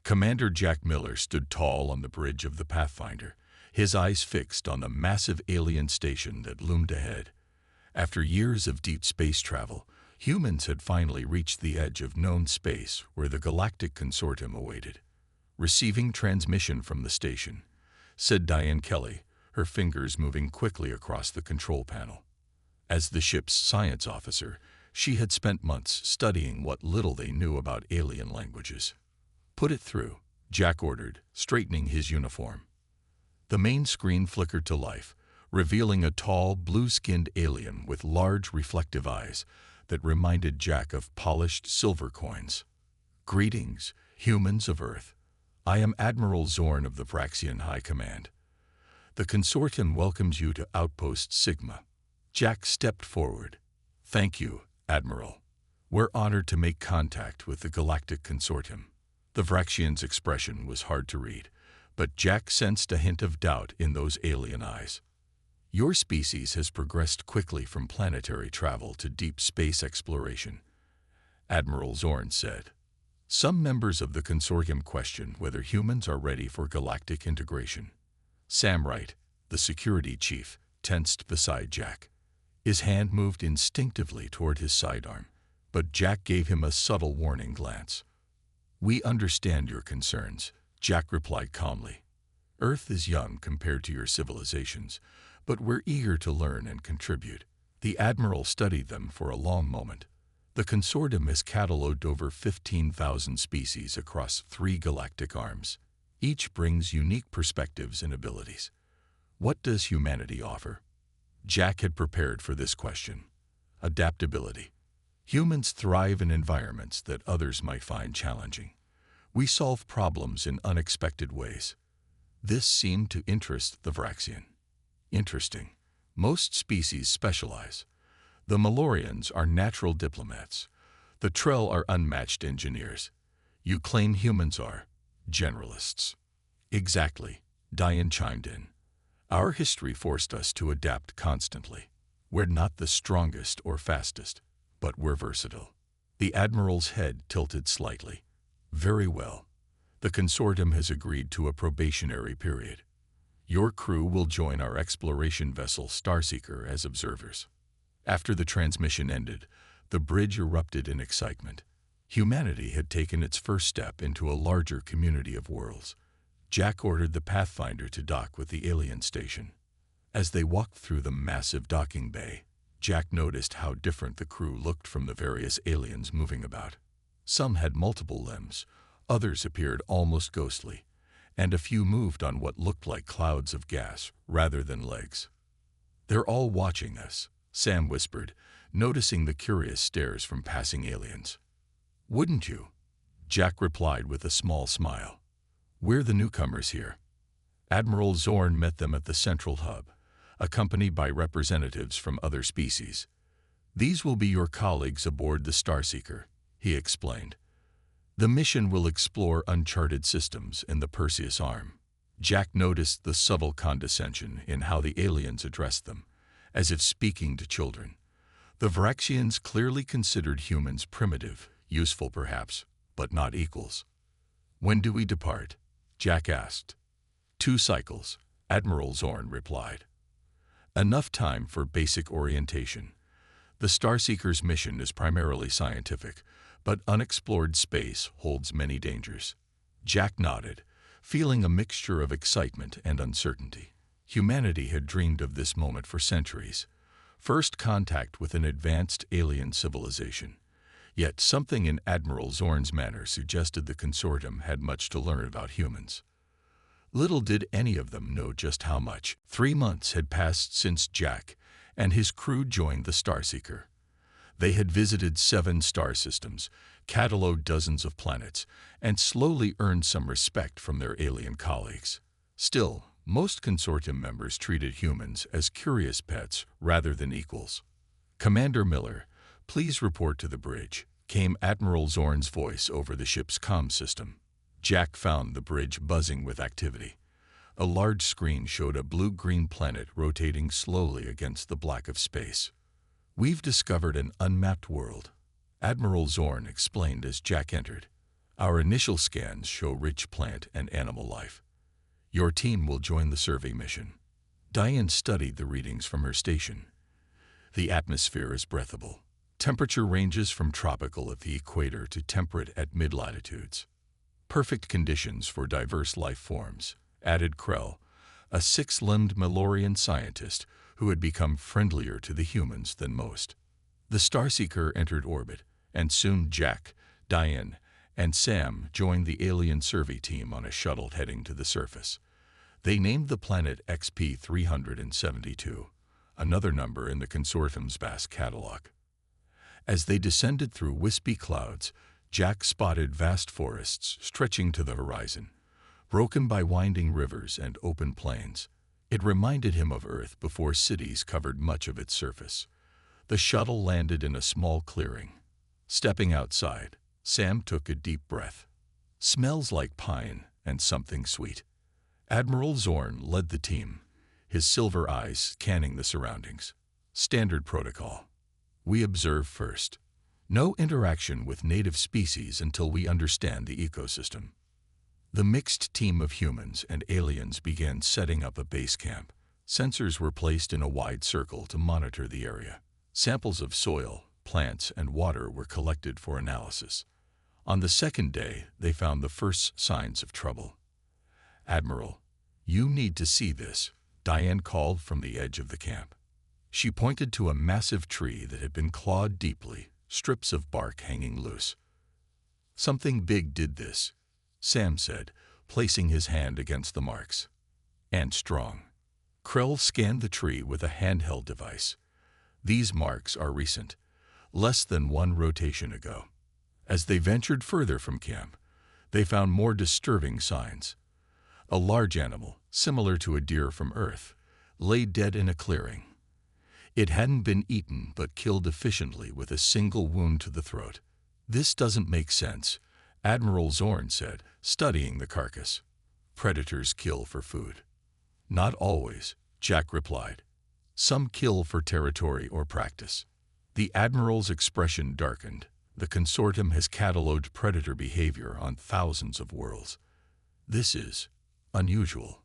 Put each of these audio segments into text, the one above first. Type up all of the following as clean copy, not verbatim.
Commander Jack Miller stood tall on the bridge of the Pathfinder, his eyes fixed on the massive alien station that loomed ahead. After years of deep space travel, humans had finally reached the edge of known space where the Galactic Consortium awaited. "Receiving transmission from the station," said Diane Kelly, her fingers moving quickly across the control panel. As the ship's science officer, she had spent months studying what little they knew about alien languages. "Put it through," Jack ordered, straightening his uniform. The main screen flickered to life, revealing a tall, blue-skinned alien with large, reflective eyes that reminded Jack of polished silver coins. "Greetings, humans of Earth. I am Admiral Zorn of the Vraxian High Command. The Consortium welcomes you to Outpost Sigma." Jack stepped forward. "Thank you, Admiral. We're honored to make contact with the Galactic Consortium." The Vraxian's expression was hard to read, but Jack sensed a hint of doubt in those alien eyes. "Your species has progressed quickly from planetary travel to deep space exploration," Admiral Zorn said. "Some members of the Consortium question whether humans are ready for galactic integration." Sam Wright, the security chief, tensed beside Jack. His hand moved instinctively toward his sidearm, but Jack gave him a subtle warning glance. "We understand your concerns," Jack replied calmly. "Earth is young compared to your civilizations, but we're eager to learn and contribute." The Admiral studied them for a long moment. "The Consortium has catalogued over 15,000 species across 3 galactic arms. Each brings unique perspectives and abilities. What does humanity offer?" Jack had prepared for this question. Adaptability. "Humans thrive in environments that others might find challenging. We solve problems in unexpected ways." This seemed to interest the Vraxian. "Interesting. Most species specialize. The Malorians are natural diplomats. The Trell are unmatched engineers. You claim humans are generalists." "Exactly," Diane chimed in. "Our history forced us to adapt constantly. We're not the strongest or fastest, but we're versatile." The Admiral's head tilted slightly. "Very well. The Consortium has agreed to a probationary period. Your crew will join our exploration vessel Starseeker as observers." After the transmission ended, the bridge erupted in excitement. Humanity had taken its first step into a larger community of worlds. Jack ordered the Pathfinder to dock with the alien station. As they walked through the massive docking bay, Jack noticed how different the crew looked from the various aliens moving about. Some had multiple limbs, others appeared almost ghostly, and a few moved on what looked like clouds of gas rather than legs. "They're all watching us," Sam whispered, noticing the curious stares from passing aliens. "Wouldn't you?" Jack replied with a small smile. "We're the newcomers here." Admiral Zorn met them at the central hub, accompanied by representatives from other species. "These will be your colleagues aboard the Starseeker," he explained. "The mission will explore uncharted systems in the Perseus Arm." Jack noticed the subtle condescension in how the aliens addressed them, as if speaking to children. The Vraxians clearly considered humans primitive, useful perhaps, but not equals. "When do we depart?" Jack asked. 2 cycles, Admiral Zorn replied. "Enough time for basic orientation. The Starseeker's mission is primarily scientific, but unexplored space holds many dangers." Jack nodded, feeling a mixture of excitement and uncertainty. Humanity had dreamed of this moment for centuries. First contact with an advanced alien civilization. Yet something in Admiral Zorn's manner suggested the Consortium had much to learn about humans. Little did any of them know just how much. 3 months had passed since Jack and his crew joined the Starseeker. They had visited 7 star systems, catalogued dozens of planets, and slowly earned some respect from their alien colleagues. Still, most Consortium members treated humans as curious pets rather than equals. "Commander Miller, please report to the bridge," came Admiral Zorn's voice over the ship's comm system. Jack found the bridge buzzing with activity. A large screen showed a blue-green planet rotating slowly against the black of space. "We've discovered an unmapped world," Admiral Zorn explained as Jack entered. Our initial scans show rich plant and animal life. Your team will join the survey mission. Diane studied the readings from her station. The atmosphere is breathable. Temperature ranges from tropical at the equator to temperate at mid-latitudes. Perfect conditions for diverse life forms, added Krell, a six-limbed Malorian scientist who had become friendlier to the humans than most. The Starseeker entered orbit, and soon Jack, Diane, and Sam joined the alien survey team on a shuttle heading to the surface. They named the planet XP-372, another number in the consortium's vast catalog. As they descended through wispy clouds, Jack spotted vast forests stretching to the horizon, broken by winding rivers and open plains. It reminded him of Earth before cities covered much of its surface. The shuttle landed in a small clearing. Stepping outside, Sam took a deep breath. Smells like pine and something sweet. Admiral Zorn led the team, his silver eyes scanning the surroundings. Standard protocol. We observe first. No interaction with native species until we understand the ecosystem. The mixed team of humans and aliens began setting up a base camp. Sensors were placed in a wide circle to monitor the area. Samples of soil, plants, and water were collected for analysis. On the second day, they found the first signs of trouble. Admiral, you need to see this, Diane called from the edge of the camp. She pointed to a massive tree that had been clawed deeply, strips of bark hanging loose. Something big did this, Sam said, placing his hand against the marks. And strong. Krell scanned the tree with a handheld device. These marks are recent, less than one rotation ago. As they ventured further from camp, they found more disturbing signs. A large animal, similar to a deer from Earth, lay dead in a clearing. It hadn't been eaten but killed efficiently with a single wound to the throat. This doesn't make sense, Admiral Zorn said, studying the carcass. Predators kill for food. Not always, Jack replied. Some kill for territory or practice. The Admiral's expression darkened. The consortium has catalogued predator behavior on thousands of worlds. This is unusual.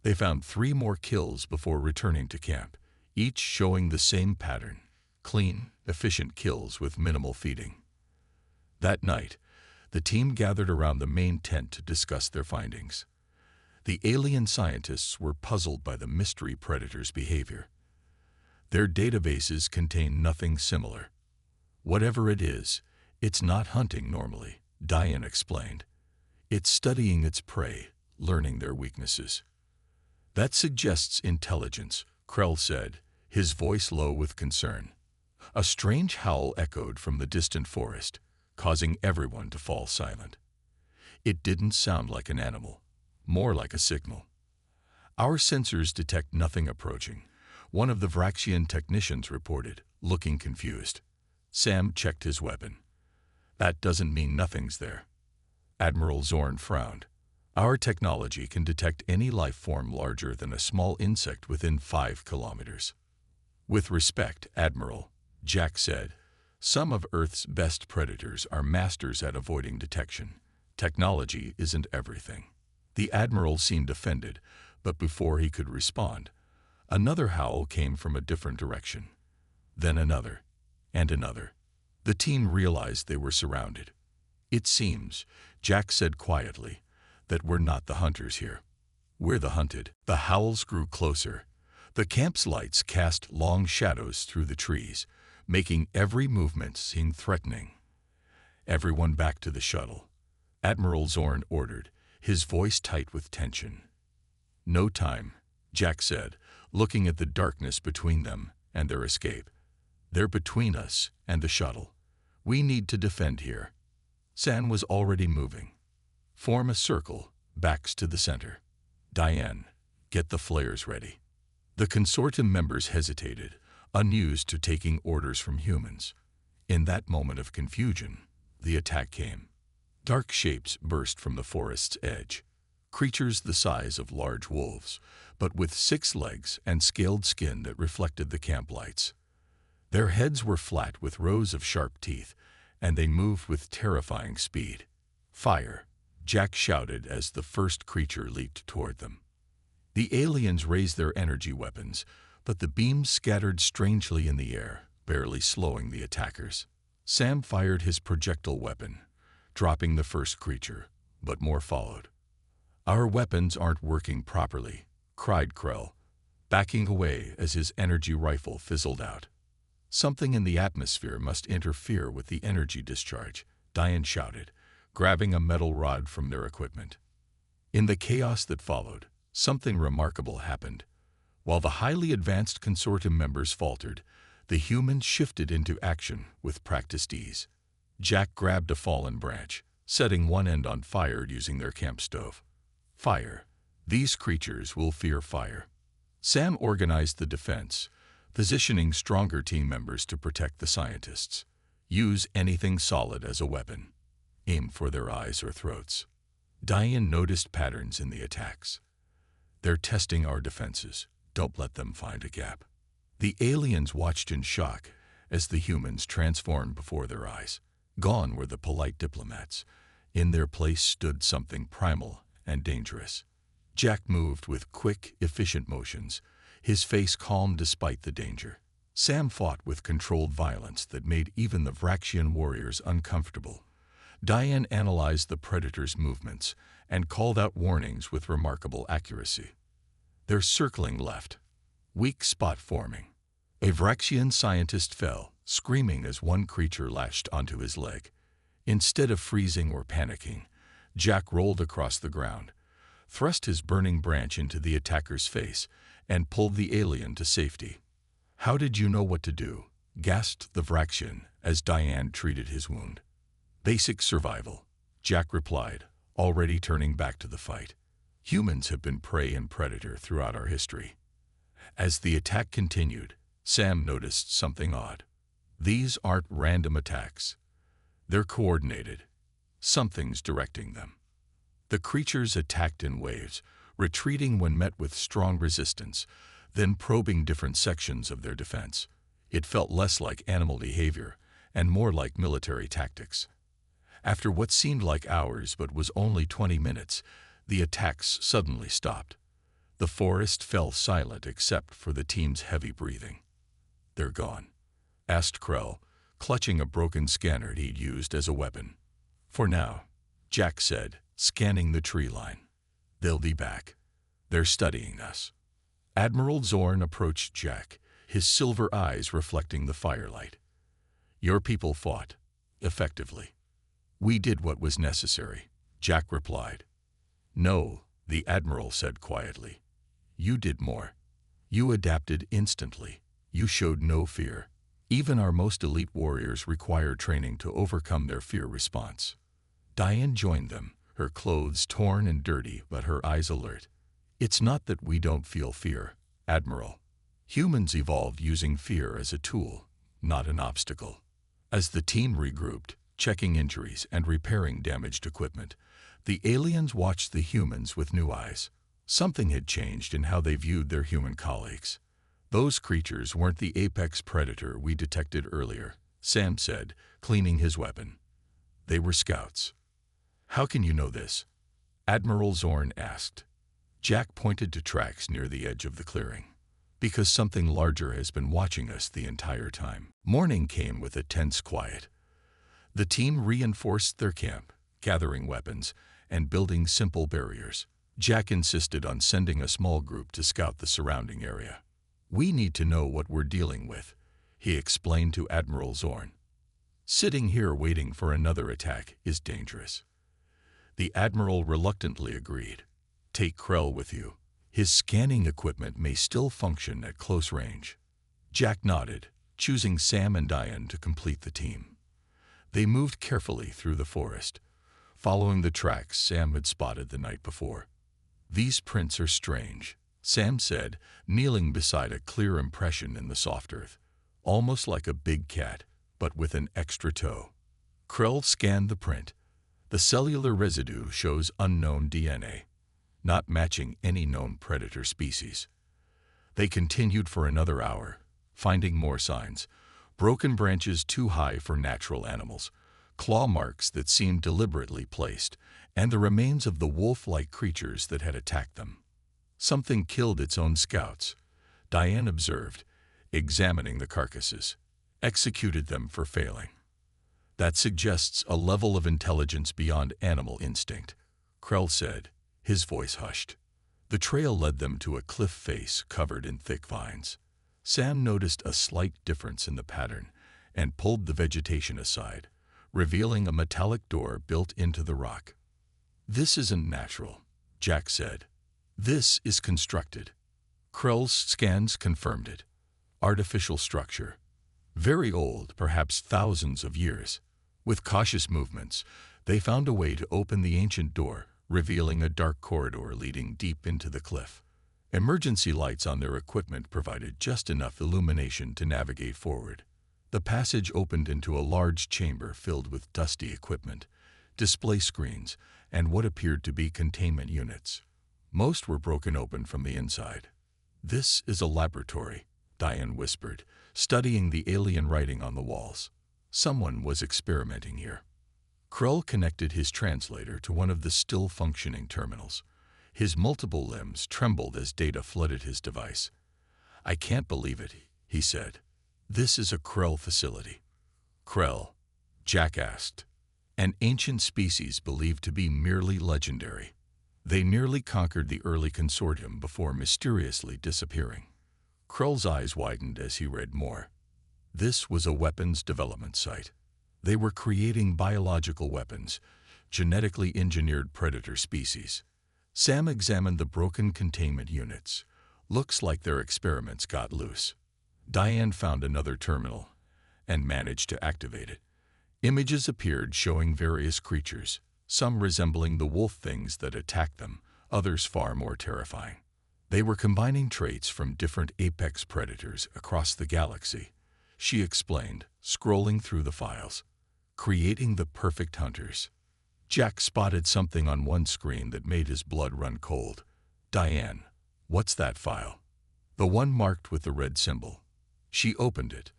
They found 3 more kills before returning to camp, each showing the same pattern: clean, efficient kills with minimal feeding. That night, the team gathered around the main tent to discuss their findings. The alien scientists were puzzled by the mystery predators' behavior. Their databases contain nothing similar. Whatever it is, it's not hunting normally, Diane explained. It's studying its prey, learning their weaknesses. That suggests intelligence, Krell said, his voice low with concern. A strange howl echoed from the distant forest, causing everyone to fall silent. It didn't sound like an animal, more like a signal. Our sensors detect nothing approaching, one of the Vraxian technicians reported, looking confused. Sam checked his weapon. That doesn't mean nothing's there. Admiral Zorn frowned. Our technology can detect any life form larger than a small insect within 5 kilometers. With respect, Admiral, Jack said, some of Earth's best predators are masters at avoiding detection. Technology isn't everything. The Admiral seemed offended, but before he could respond, another howl came from a different direction. Then another, and another. The team realized they were surrounded. It seems, Jack said quietly, that we're not the hunters here. We're the hunted. The howls grew closer. The camp's lights cast long shadows through the trees, making every movement seem threatening. Everyone back to the shuttle, Admiral Zorn ordered, his voice tight with tension. No time, Jack said, looking at the darkness between them and their escape. They're between us and the shuttle. We need to defend here. Sam was already moving. Form a circle, backs to the center. Diane, get the flares ready. The consortium members hesitated, unused to taking orders from humans. In that moment of confusion, the attack came. Dark shapes burst from the forest's edge. Creatures the size of large wolves, but with 6 legs and scaled skin that reflected the camp lights. Their heads were flat with rows of sharp teeth, and they moved with terrifying speed. Fire! Jack shouted as the first creature leaped toward them. The aliens raised their energy weapons, but the beams scattered strangely in the air, barely slowing the attackers. Sam fired his projectile weapon, dropping the first creature, but more followed. "Our weapons aren't working properly," cried Krell, backing away as his energy rifle fizzled out. "Something in the atmosphere must interfere with the energy discharge," Diane shouted, grabbing a metal rod from their equipment. In the chaos that followed, something remarkable happened. While the highly advanced consortium members faltered, the humans shifted into action with practiced ease. Jack grabbed a fallen branch, setting one end on fire using their camp stove. Fire! These creatures will fear fire. Sam organized the defense, positioning stronger team members to protect the scientists. Use anything solid as a weapon. Aim for their eyes or throats. Diane noticed patterns in the attacks. "They're testing our defenses. Don't let them find a gap." The aliens watched in shock as the humans transformed before their eyes. Gone were the polite diplomats. In their place stood something primal and dangerous. Jack moved with quick, efficient motions, his face calm despite the danger. Sam fought with controlled violence that made even the Vraxian warriors uncomfortable. Diane analyzed the predator's movements and called out warnings with remarkable accuracy. "They're circling left. Weak spot forming." A Vraxian scientist fell, screaming as one creature lashed onto his leg. Instead of freezing or panicking, Jack rolled across the ground, thrust his burning branch into the attacker's face, and pulled the alien to safety. "How did you know what to do?" gasped the Vraxian as Diane treated his wound. "Basic survival," Jack replied, already turning back to the fight. "Humans have been prey and predator throughout our history." As the attack continued, Sam noticed something odd. These aren't random attacks. They're coordinated. Something's directing them. The creatures attacked in waves, retreating when met with strong resistance, then probing different sections of their defense. It felt less like animal behavior and more like military tactics. After what seemed like hours but was only 20 minutes, the attacks suddenly stopped. The forest fell silent except for the team's heavy breathing. "They're gone?" asked Krell, clutching a broken scanner he'd used as a weapon. "For now," Jack said, scanning the tree line. "They'll be back. They're studying us." Admiral Zorn approached Jack, his silver eyes reflecting the firelight. "Your people fought, effectively." "We did what was necessary," Jack replied. "No," the Admiral said quietly. "You did more. You adapted instantly. You showed no fear. Even our most elite warriors require training to overcome their fear response." Diane joined them, her clothes torn and dirty but her eyes alert. "It's not that we don't feel fear, Admiral. Humans evolved using fear as a tool, not an obstacle." As the team regrouped, checking injuries and repairing damaged equipment, the aliens watched the humans with new eyes. Something had changed in how they viewed their human colleagues. "Those creatures weren't the apex predator we detected earlier," Sam said, cleaning his weapon. "They were scouts." "How can you know this?" Admiral Zorn asked. Jack pointed to tracks near the edge of the clearing. "Because something larger has been watching us the entire time." Morning came with a tense quiet. The team reinforced their camp, gathering weapons and building simple barriers. Jack insisted on sending a small group to scout the surrounding area. "We need to know what we're dealing with," he explained to Admiral Zorn. "Sitting here waiting for another attack is dangerous." The Admiral reluctantly agreed. "Take Krell with you. His scanning equipment may still function at close range." Jack nodded, choosing Sam and Diane to complete the team. They moved carefully through the forest, following the tracks Sam had spotted the night before. "These prints are strange," Sam said, kneeling beside a clear impression in the soft earth. "Almost like a big cat, but with an extra toe." Krell scanned the print. The cellular residue shows unknown DNA, not matching any known predator species. They continued for another hour, finding more signs. Broken branches too high for natural animals, claw marks that seemed deliberately placed, and the remains of the wolf-like creatures that had attacked them. Something killed its own scouts, Diane observed, examining the carcasses. Executed them for failing. That suggests a level of intelligence beyond animal instinct, Krell said, his voice hushed. The trail led them to a cliff face covered in thick vines. Sam noticed a slight difference in the pattern and pulled the vegetation aside, revealing a metallic door built into the rock. This isn't natural, Jack said. This is constructed. Krell's scans confirmed it. Artificial structure. Very old, perhaps thousands of years. With cautious movements, they found a way to open the ancient door, revealing a dark corridor leading deep into the cliff. Emergency lights on their equipment provided just enough illumination to navigate forward. The passage opened into a large chamber filled with dusty equipment, display screens, and what appeared to be containment units. Most were broken open from the inside. "This is a laboratory," Diane whispered, studying the alien writing on the walls. Someone was experimenting here. Krell connected his translator to one of the still-functioning terminals. His multiple limbs trembled as data flooded his device. "I can't believe it," he said. "This is a Krell facility." "Krell?" Jack asked. "An ancient species believed to be merely legendary. They nearly conquered the early consortium before mysteriously disappearing." Krell's eyes widened as he read more. This was a weapons development site. They were creating biological weapons, genetically engineered predator species. Sam examined the broken containment units. Looks like their experiments got loose. Diane found another terminal and managed to activate it. Images appeared showing various creatures, some resembling the wolf things that attacked them, others far more terrifying. They were combining traits from different apex predators across the galaxy, she explained, scrolling through the files. Creating the perfect hunters. Jack spotted something on one screen that made his blood run cold. "Diane, what's that file?" "The one marked with the red symbol." She opened it.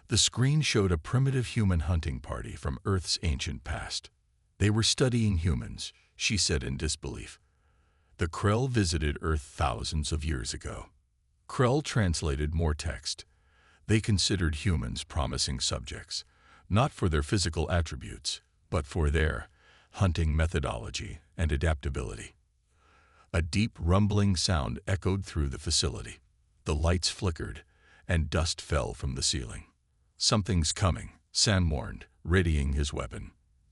The screen showed a primitive human hunting party from Earth's ancient past. They were studying humans, she said in disbelief. The Krell visited Earth thousands of years ago. Krell translated more text. They considered humans promising subjects, not for their physical attributes, but for their hunting methodology and adaptability. A deep rumbling sound echoed through the facility. The lights flickered, and dust fell from the ceiling. "Something's coming," Sam warned, readying his weapon.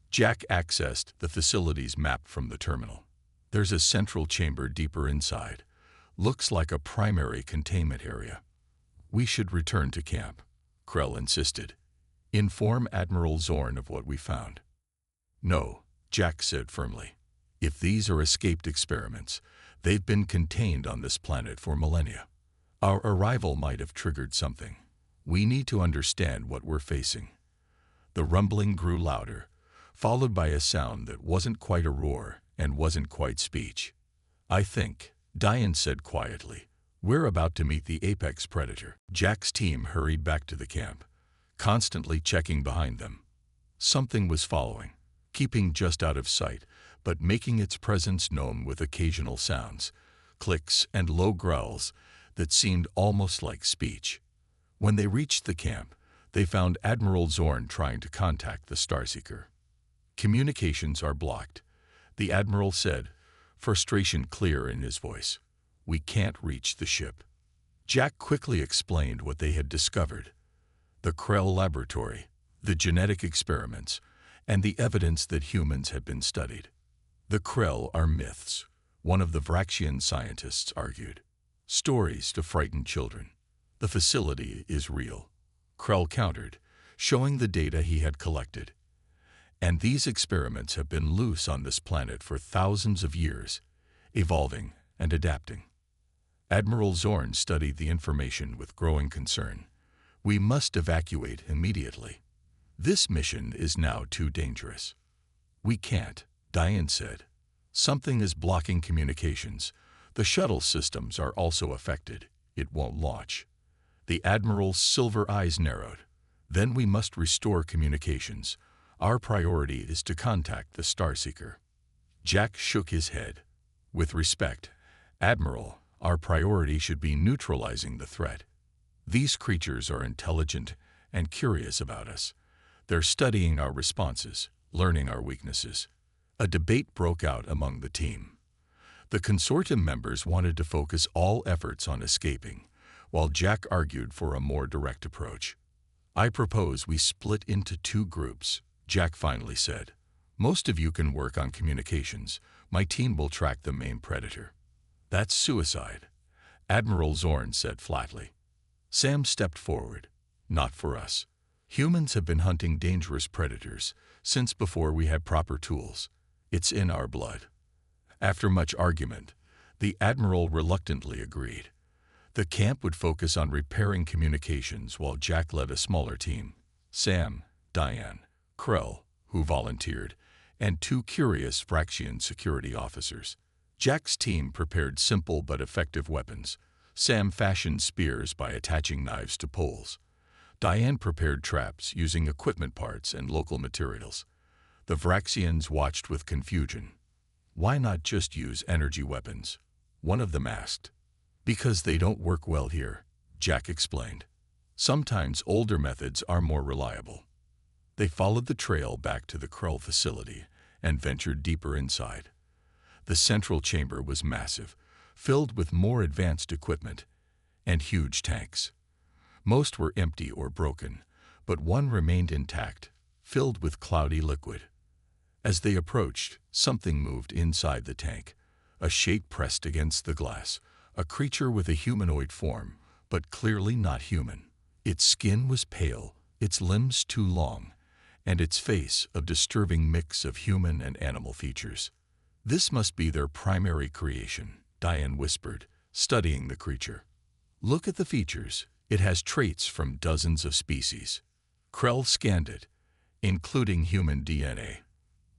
Jack accessed the facility's map from the terminal. "There's a central chamber deeper inside. Looks like a primary containment area." "We should return to camp," Krell insisted. "Inform Admiral Zorn of what we found." "No," Jack said firmly. "If these are escaped experiments, they've been contained on this planet for millennia. Our arrival might have triggered something. We need to understand what we're facing." The rumbling grew louder, followed by a sound that wasn't quite a roar and wasn't quite speech. "I think," Diane said quietly, "we're about to meet the apex predator." Jack's team hurried back to the camp, constantly checking behind them. Something was following, keeping just out of sight, but making its presence known with occasional sounds, clicks and low growls that seemed almost like speech. When they reached the camp, they found Admiral Zorn trying to contact the Starseeker. "Communications are blocked," the Admiral said, frustration clear in his voice. "We can't reach the ship." Jack quickly explained what they had discovered: the Krell laboratory, the genetic experiments, and the evidence that humans had been studied. "The Krell are myths," one of the Vraxian scientists argued. "Stories to frighten children. The facility is real," Krell countered, showing the data he had collected. "And these experiments have been loose on this planet for thousands of years, evolving and adapting." Admiral Zorn studied the information with growing concern. "We must evacuate immediately. This mission is now too dangerous." "We can't," Diane said. "Something is blocking communications. The shuttle systems are also affected. It won't launch." The Admiral's silver eyes narrowed. "Then we must restore communications. Our priority is to contact the Starseeker. Jack shook his head. With respect, Admiral, our priority should be neutralizing the threat. These creatures are intelligent and curious about us. They're studying our responses, learning our weaknesses. A debate broke out among the team. The consortium members wanted to focus all efforts on escaping, while Jack argued for a more direct approach. I propose we split into two groups, Jack finally said. Most of you can work on communications. My team will track the main predator. That's suicide, Admiral Zorn said flatly. Sam stepped forward. Not for us. Humans have been hunting dangerous predators since before we had proper tools. It's in our blood. After much argument, the Admiral reluctantly agreed. The camp would focus on repairing communications while Jack led a smaller team. Sam, Diane, Krell, who volunteered, and two curious Vraxian security officers. Jack's team prepared simple but effective weapons. Sam fashioned spears by attaching knives to poles. Diane prepared traps using equipment parts and local materials. The Vraxians watched with confusion. Why not just use energy weapons? One of them asked. Because they don't work well here, Jack explained. Sometimes older methods are more reliable. They followed the trail back to the Krell facility and ventured deeper inside. The central chamber was massive, filled with more advanced equipment and huge tanks. Most were empty or broken, but one remained intact, filled with cloudy liquid. As they approached, something moved inside the tank. A shape pressed against the glass, a creature with a humanoid form, but clearly not human. Its skin was pale, its limbs too long, and its face a disturbing mix of human and animal features. This must be their primary creation, Diane whispered, studying the creature. Look at the features. It has traits from dozens of species. Krell scanned it, including human DNA.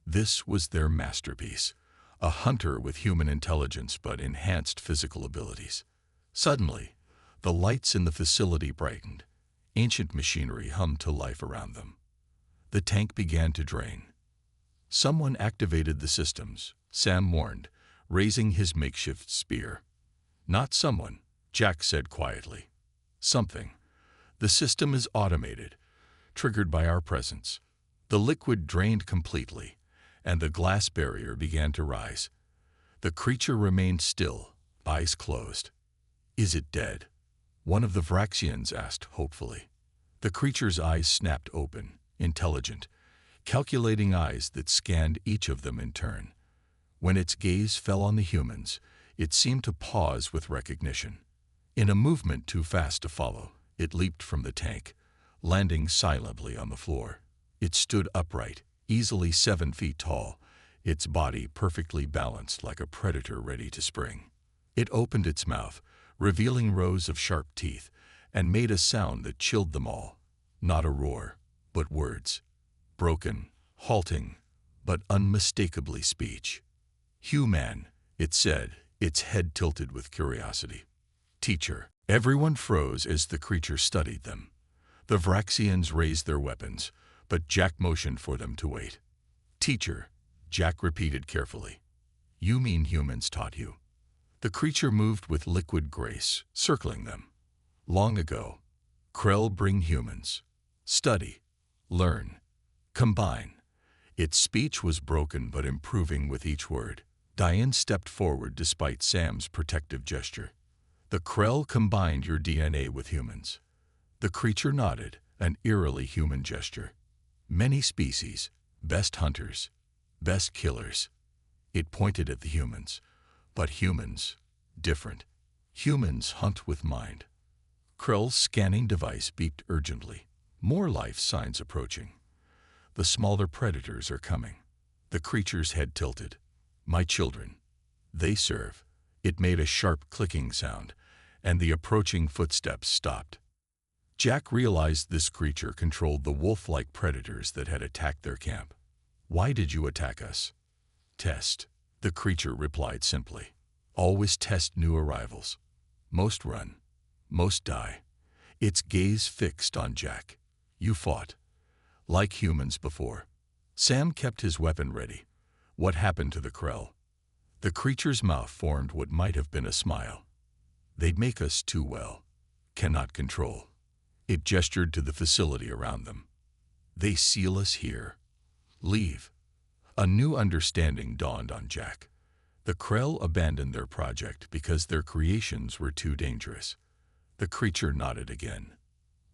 This was their masterpiece, a hunter with human intelligence but enhanced physical abilities. Suddenly, the lights in the facility brightened. Ancient machinery hummed to life around them. The tank began to drain. Someone activated the systems, Sam warned, raising his makeshift spear. Not someone, Jack said quietly. Something. The system is automated, triggered by our presence. The liquid drained completely, and the glass barrier began to rise. The creature remained still, eyes closed. Is it dead? One of the Vraxians asked hopefully. The creature's eyes snapped open, intelligent, calculating eyes that scanned each of them in turn. When its gaze fell on the humans, it seemed to pause with recognition. In a movement too fast to follow, it leaped from the tank, landing silently on the floor. It stood upright, easily 7 feet tall, its body perfectly balanced like a predator ready to spring. It opened its mouth, revealing rows of sharp teeth, and made a sound that chilled them all. Not a roar, but words. Broken, halting, but unmistakably speech. "Human," it said, its head tilted with curiosity. "Teacher." Everyone froze as the creature studied them. The Vraxians raised their weapons, but Jack motioned for them to wait. "Teacher," Jack repeated carefully. "You mean humans taught you?" The creature moved with liquid grace, circling them. "Long ago, Krell bring humans. Study, learn, combine." Its speech was broken but improving with each word. Diane stepped forward despite Sam's protective gesture. "The Krell combined your DNA with humans." The creature nodded, an eerily human gesture. "Many species, best hunters, best killers." It pointed at the humans. But humans, different. Humans hunt with mind. Krell's scanning device beeped urgently. More life signs approaching. The smaller predators are coming. The creature's head tilted. "My children. They serve." It made a sharp clicking sound, and the approaching footsteps stopped. Jack realized this creature controlled the wolf-like predators that had attacked their camp. "Why did you attack us?" "Test," the creature replied simply. "Always test new arrivals. Most run, most die." Its gaze fixed on Jack. "You fought. Like humans before." Sam kept his weapon ready. What happened to the Krell? The creature's mouth formed what might have been a smile. They'd make us too well. Cannot control. It gestured to the facility around them. They seal us here. Leave. A new understanding dawned on Jack. The Krell abandoned their project because their creations were too dangerous. The creature nodded again.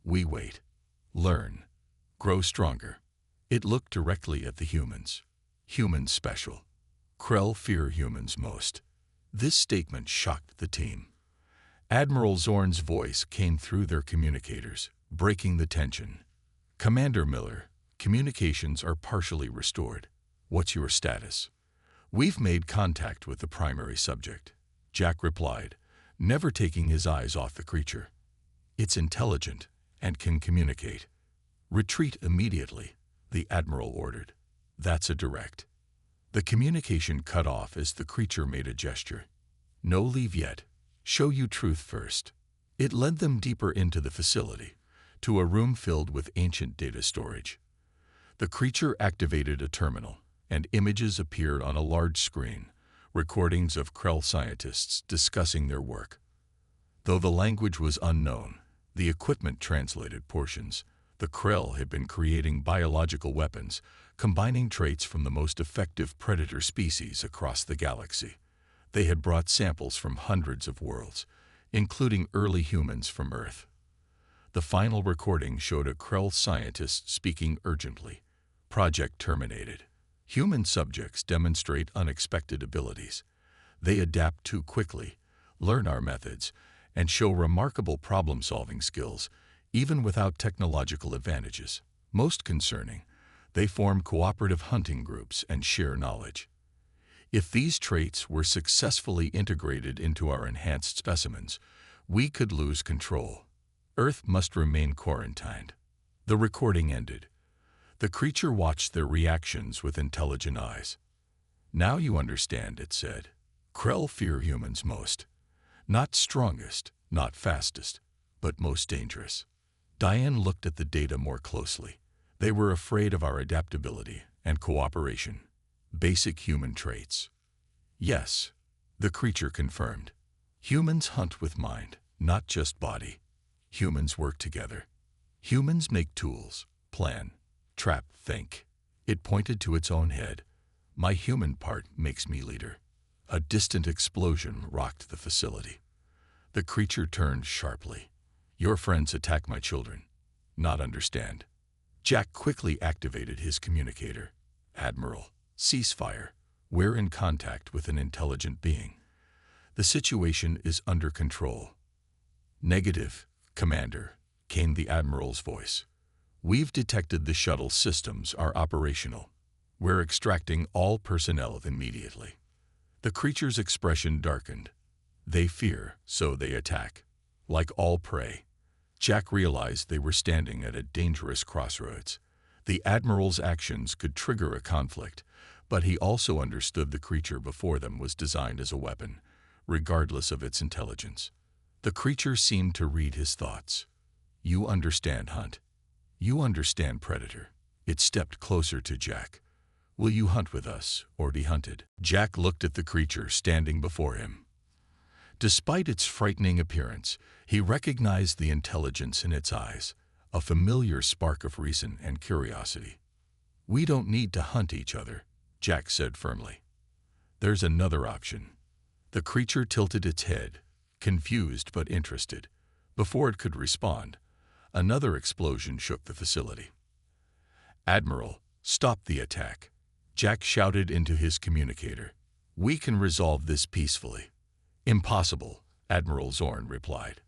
We wait. Learn. Grow stronger. It looked directly at the humans. Humans special. Krell fear humans most. This statement shocked the team. Admiral Zorn's voice came through their communicators, breaking the tension. Commander Miller, communications are partially restored. What's your status? We've made contact with the primary subject, Jack replied, never taking his eyes off the creature. It's intelligent and can communicate. Retreat immediately, the Admiral ordered. That's a direct. The communication cut off as the creature made a gesture. No leave yet. Show you truth first. It led them deeper into the facility, to a room filled with ancient data storage. The creature activated a terminal, and images appeared on a large screen, recordings of Krell scientists discussing their work. Though the language was unknown, the equipment translated portions. The Krell had been creating biological weapons, combining traits from the most effective predator species across the galaxy. They had brought samples from hundreds of worlds, including early humans from Earth. The final recording showed a Krell scientist speaking urgently. Project terminated. Human subjects demonstrate unexpected abilities. They adapt too quickly, learn our methods, and show remarkable problem-solving skills, even without technological advantages. Most concerning, they form cooperative hunting groups and share knowledge. If these traits were successfully integrated into our enhanced specimens, we could lose control. Earth must remain quarantined. The recording ended. The creature watched their reactions with intelligent eyes. Now you understand, it said. Krell fear humans most. Not strongest, not fastest, but most dangerous. Diane looked at the data more closely. They were afraid of our adaptability and cooperation. Basic human traits. Yes, the creature confirmed. Humans hunt with mind, not just body. Humans work together. Humans make tools, plan, trap, think. It pointed to its own head. My human part makes me leader. A distant explosion rocked the facility. The creature turned sharply. Your friends attack my children. Not understand. Jack quickly activated his communicator. Admiral, ceasefire. We're in contact with an intelligent being. The situation is under control. Negative, Commander, came the Admiral's voice. We've detected the shuttle systems are operational. We're extracting all personnel immediately. The creature's expression darkened. They fear, so they attack. Like all prey. Jack realized they were standing at a dangerous crossroads. The Admiral's actions could trigger a conflict, but he also understood the creature before them was designed as a weapon, regardless of its intelligence. The creature seemed to read his thoughts. You understand, Hunt. You understand, Predator. It stepped closer to Jack. Will you hunt with us, or be hunted? Jack looked at the creature standing before him. Despite its frightening appearance, he recognized the intelligence in its eyes, a familiar spark of reason and curiosity. We don't need to hunt each other, Jack said firmly. There's another option. The creature tilted its head, confused but interested. Before it could respond, another explosion shook the facility. Admiral, stop the attack. Jack shouted into his communicator. We can resolve this peacefully. Impossible, Admiral Zorn replied.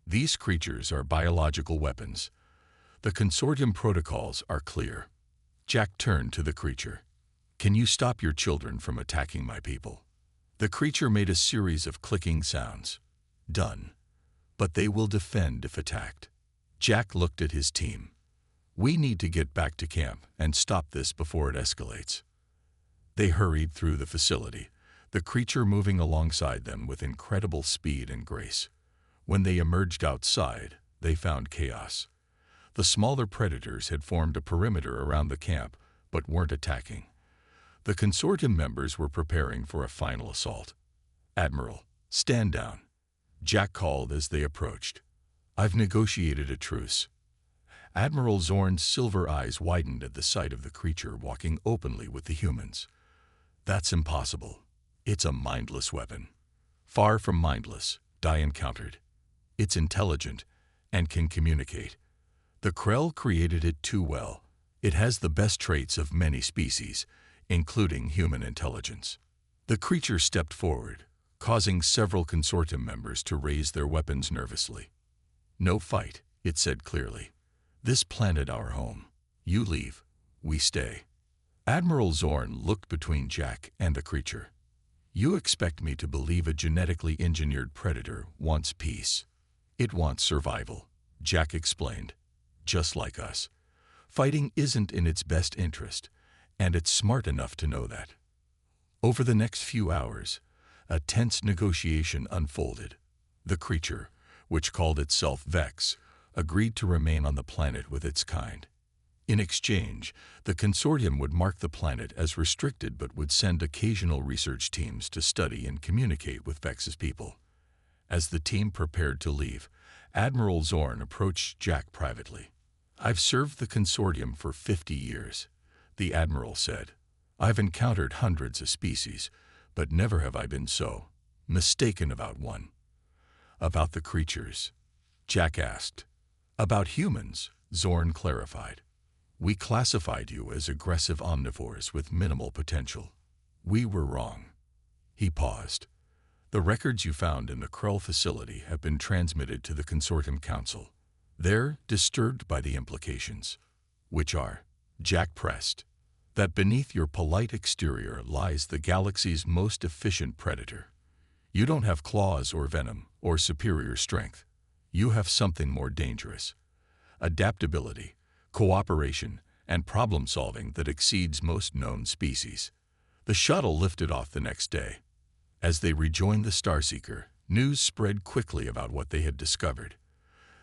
These creatures are biological weapons. The consortium protocols are clear. Jack turned to the creature. Can you stop your children from attacking my people? The creature made a series of clicking sounds. Done. But they will defend if attacked. Jack looked at his team. We need to get back to camp and stop this before it escalates. They hurried through the facility, the creature moving alongside them with incredible speed and grace. When they emerged outside, they found chaos. The smaller predators had formed a perimeter around the camp, but weren't attacking. The consortium members were preparing for a final assault. "Admiral, stand down," Jack called as they approached. "I've negotiated a truce." Admiral Zorn's silver eyes widened at the sight of the creature walking openly with the humans. "That's impossible. It's a mindless weapon." "Far from mindless," Diane countered. "It's intelligent and can communicate. The Krell created it too well. It has the best traits of many species, including human intelligence." The creature stepped forward, causing several consortium members to raise their weapons nervously. "No fight," it said clearly. "This planet our home. You leave, we stay." Admiral Zorn looked between Jack and the creature. "You expect me to believe a genetically engineered predator wants peace? It wants survival," Jack explained. "Just like us. Fighting isn't in its best interest, and it's smart enough to know that." Over the next few hours, a tense negotiation unfolded. The creature, which called itself Vex, agreed to remain on the planet with its kind. In exchange, the consortium would mark the planet as restricted but would send occasional research teams to study and communicate with Vex's people. As the team prepared to leave, Admiral Zorn approached Jack privately. "I've served the consortium for 50 years, the Admiral said. "I've encountered hundreds of species, but never have I been so mistaken about one." "About the creatures?" Jack asked. "About humans," Zorn clarified. "We classified you as aggressive omnivores with minimal potential. We were wrong." He paused. "The records you found in the Krell facility have been transmitted to the Consortium Council. They're disturbed by the implications." "Which are?" Jack pressed. "That beneath your polite exterior lies the galaxy's most efficient predator. You don't have claws or venom or superior strength. You have something more dangerous. Adaptability, cooperation, and problem-solving that exceeds most known species." The shuttle lifted off the next day. As they rejoined the Starseeker, news spread quickly about what they had discovered.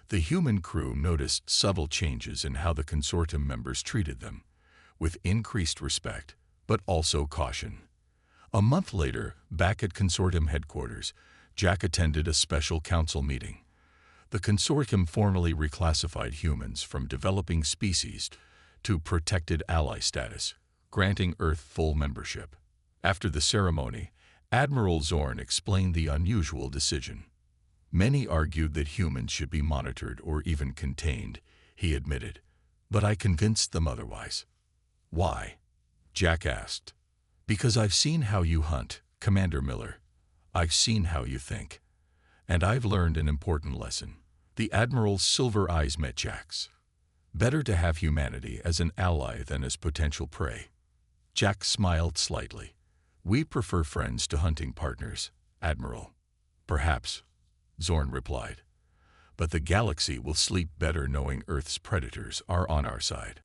The human crew noticed subtle changes in how the consortium members treated them, with increased respect, but also caution. A month later, back at consortium headquarters, Jack attended a special council meeting. The consortium formally reclassified humans from developing species to protected ally status, granting Earth full membership. After the ceremony, Admiral Zorn explained the unusual decision. "Many argued that humans should be monitored or even contained," he admitted, "but I convinced them otherwise." "Why?" Jack asked. "Because I've seen how you hunt, Commander Miller. I've seen how you think. And I've learned an important lesson." The Admiral's silver eyes met Jack's. "Better to have humanity as an ally than as potential prey." Jack smiled slightly. "We prefer friends to hunting partners, Admiral." "Perhaps," Zorn replied. "But the galaxy will sleep better knowing Earth's predators are on our side."